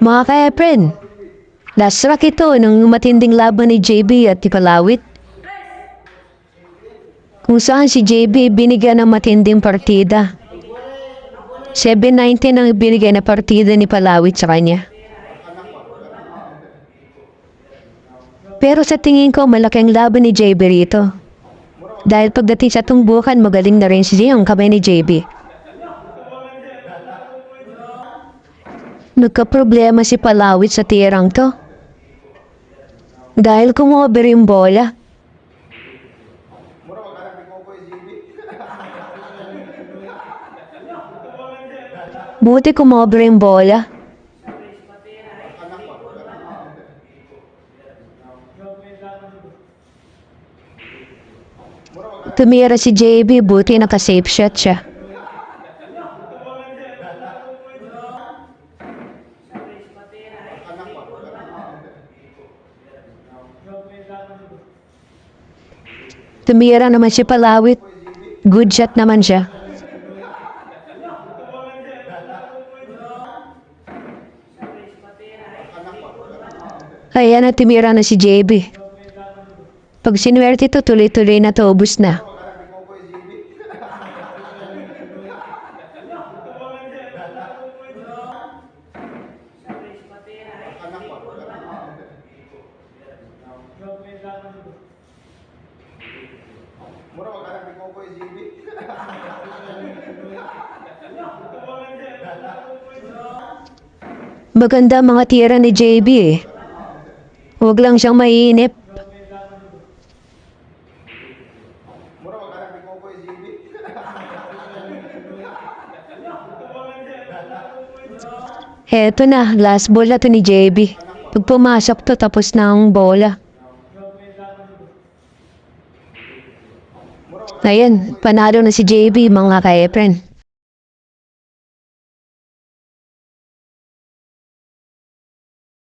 Mga ka-Efren, last track ito ng matinding laban ni JB at Tipalawit. Kung saan si JB binigyan ng matinding partida. 7-19 ang binigay na partida ni Palawit sa kanya. Pero sa tingin ko malaking laban ni JB rito. Dahil pagdating sa tumbukan magaling na rin siya ang kamay ni JB. Nagka-problema si Palawit sa tirang to. Dahil kumover yung bola. Buti kumover yung bola. Tumira si JB, buti naka-safe shot siya. Tumira naman si Palawit. Good shot naman siya. Kaya na tumira na si JB. Pag sinuwerte ito, tuloy-tuloy na to, ubus na. Maganda mga tira ni JB eh. Huwag lang siyang mainip. Heto na, last ball na to ni JB. Pag pumasok to, tapos na ang bola. Ayan, panalo na si JB mga ka-Efren.